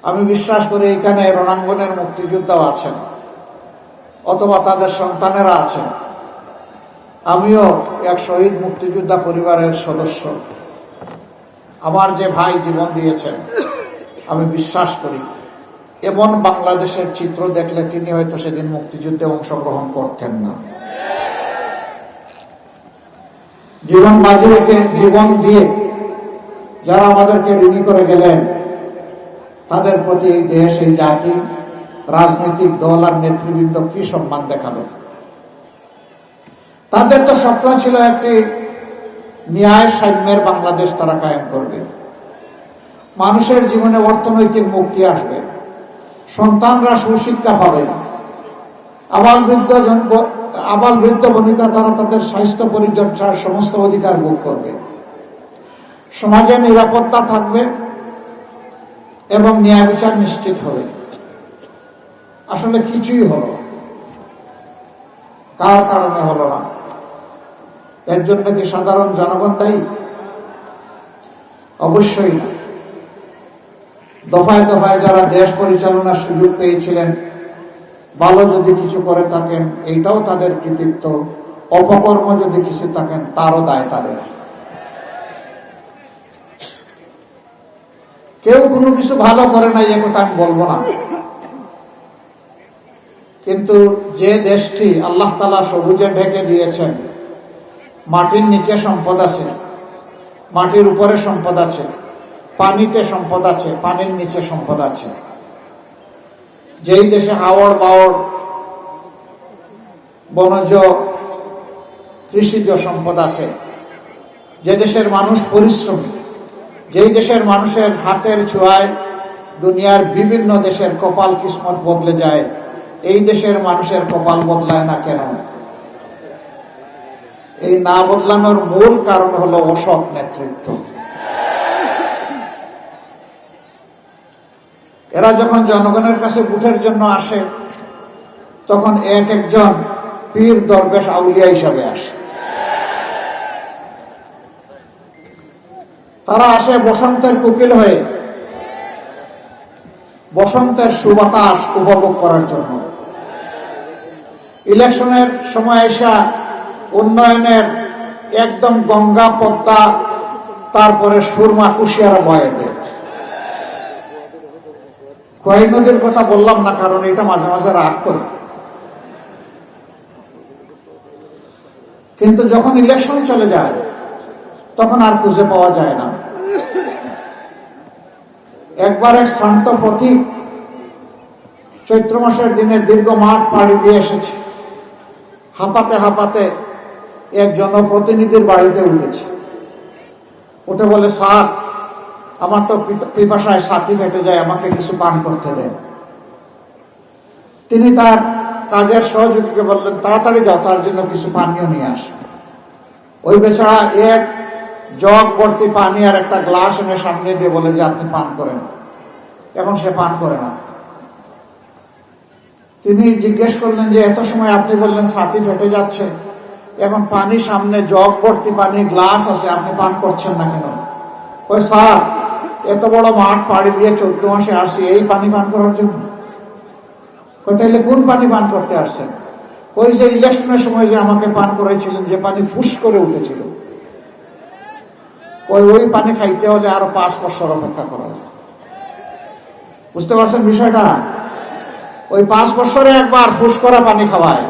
আমি বিশ্বাস করি এখানে রণাঙ্গনের মুক্তিযোদ্ধাও আছেন, অথবা তাদের সন্তানেরা আছেন। আমিও এক শহীদ মুক্তিযোদ্ধা পরিবারের সদস্য। আমার যে ভাই জীবন দিয়েছেন, আমি বিশ্বাস করি এমন বাংলাদেশের চিত্র দেখলে তিনি হয়তো সেদিন মুক্তিযুদ্ধে অংশগ্রহণ করতেন না। জীবন বাজি রেখে, জীবন দিয়ে যারা আমাদেরকে ঋণী করে গেলেন, তাদের প্রতি এই দেশ, এই জাতি, রাজনৈতিক দল আর নেতৃবৃন্দ কি সম্মান দেখাবে। তাদের তো স্বপ্ন ছিল একটি ন্যায় সাম্যের বাংলাদেশ তারা কায়েম করবে, মানুষের জীবনে অর্থনৈতিক মুক্তি আসবে, সন্তানরা সুশিক্ষা পাবে, আবাল বৃদ্ধ বনিতা তারা তাদের স্বাস্থ্য পরিচর্যার সমস্ত অধিকার ভোগ করবে, সমাজে নিরাপত্তা থাকবে এবং ন্যায় বিচার নিশ্চিত হবে। আসলে কিছুই হলো না। কার কারণে হলো না? এর জন্য কি সাধারণ জনগণ দায়ী? অবশ্যই না। দফায় দফায় যারা দেশ পরিচালনার সুযোগ পেয়েছিলেন, ভালো যদি কিছু করে থাকেন এইটাও তাদের কৃতিত্ব, অপকর্ম যদি কিছু থাকেন তারও দায় তাদের। কেউ কোনো কিছু ভালো করে নাই এ কথা আমি বলবো না, কিন্তু যে দেশটি আল্লাহ তাআলা সবুজে ঢেকে দিয়েছেন, মাটির নিচে সম্পদ আছে, মাটির উপরে সম্পদ আছে, পানিতে সম্পদ আছে, পানির নিচে সম্পদ আছে, যেই দেশে হাওড় বাওড় বনজ কৃষিজ সম্পদ আছে, যে দেশের মানুষ পরিশ্রমী, যেই দেশের মানুষের হাতের ছোঁয়ায় দুনিয়ার বিভিন্ন দেশের কপাল কিসমত বদলে যায়, এই দেশের মানুষের কপাল বদলায় না কেন? এই না বদলানোর মূল কারণ হলো অসৎ নেতৃত্ব। এরা যখন জনগণের কাছে ভোটের জন্য আসে, তখন এক একজন পীর দরবেশ আউলিয়া হিসাবে আসে। তারা আসে বসন্তের কোকিল হয়ে, বসন্তের সুবাতাস উপভোগ করার জন্য। ইলেকশনের সময় এসে উন্নয়নের একদম গঙ্গা পদ্মা, তারপরে সুরমা কুশিয়ারা বয়ে দেয়। কয়েক নদীর কথা বললাম না, কারণ এটা মাঝে মাঝে রাগ করে। কিন্তু যখন ইলেকশন চলে যায় তখন আর খুঁজে পাওয়া যায় না। একবার এক শ্রান্ত পথিক চৈত্র মাসের দিনে দীর্ঘ মাঠ পাড়ি দিয়ে এসেছে। হাঁপাতে হাঁপাতে এক জনপ্রতিনিধির বাড়িতে উঠেছে। উঠে বলে, স্যার, আমার তো পিপাসায় ছাতি ফেটে যায়, আমাকে কিছু পান করতে দেন। তিনি তার কাজের সহযোগীকে বললেন, তাড়াতাড়ি যাও, তার জন্য কিছু পানীয় নিয়ে আস। ওই বেচারা এক জগ ভর্তি পানি আর একটা গ্লাস এনে সামনে দিয়ে বলে যে আপনি পান করেন। এখন সে পান করে না। তিনি জিজ্ঞেস করলেন যে এত সময় আপনি বললেন ছাতি ফেটে যাচ্ছে, এখন পানি সামনে, জগ ভর্তি পানি, গ্লাস আছে, আপনি পান করছেন না কেন? কই, স্যার, এত বড় মাঠ পাড়ি দিয়ে 14 মাসে আসছি এই পানি পান করার জন্য। কই, তাইলে কোন পানি পান করতে আসছেন? কই, যে ইলেকশনের সময় যে আমাকে পান করেছিলেন, যে পানি ফুস করে উঠেছিল। কই, ওই পানি খাইতে হলে আরো 5 বছর অপেক্ষা করা যায়। বুঝতে পারছেন বিষয়টা? ওই 5 বছরে একবার ফুস করা পানি খাওয়ায়,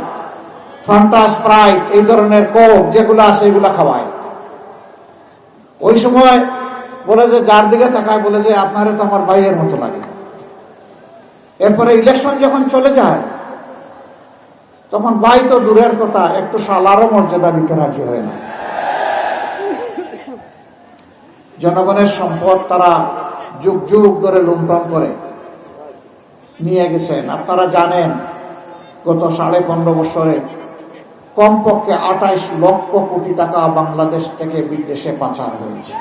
ফান্টা, স্প্রাইট, এই ধরনের কোক যেগুলো আছে এগুলা খাওয়ায়। ওই সময় বলে যে যার দিকে তাকায় বলে যে আপনারে তো আমার ভাইয়ের মতো লাগে। এরপরে ইলেকশন যখন চলে যায় তখন ভাই তো দূরের কথা, একটু শালারও মর্যাদা দিতে রাজি হয় না। জনগণের সম্পদ তারা যুগ যুগ ধরে লুণ্ঠন করে নিয়ে গেছেন। আপনারা জানেন গত 15.5 বছরে কমপক্ষে 28 লক্ষ কোটি টাকা বাংলাদেশ থেকে বিদেশে পাচার হয়েছে।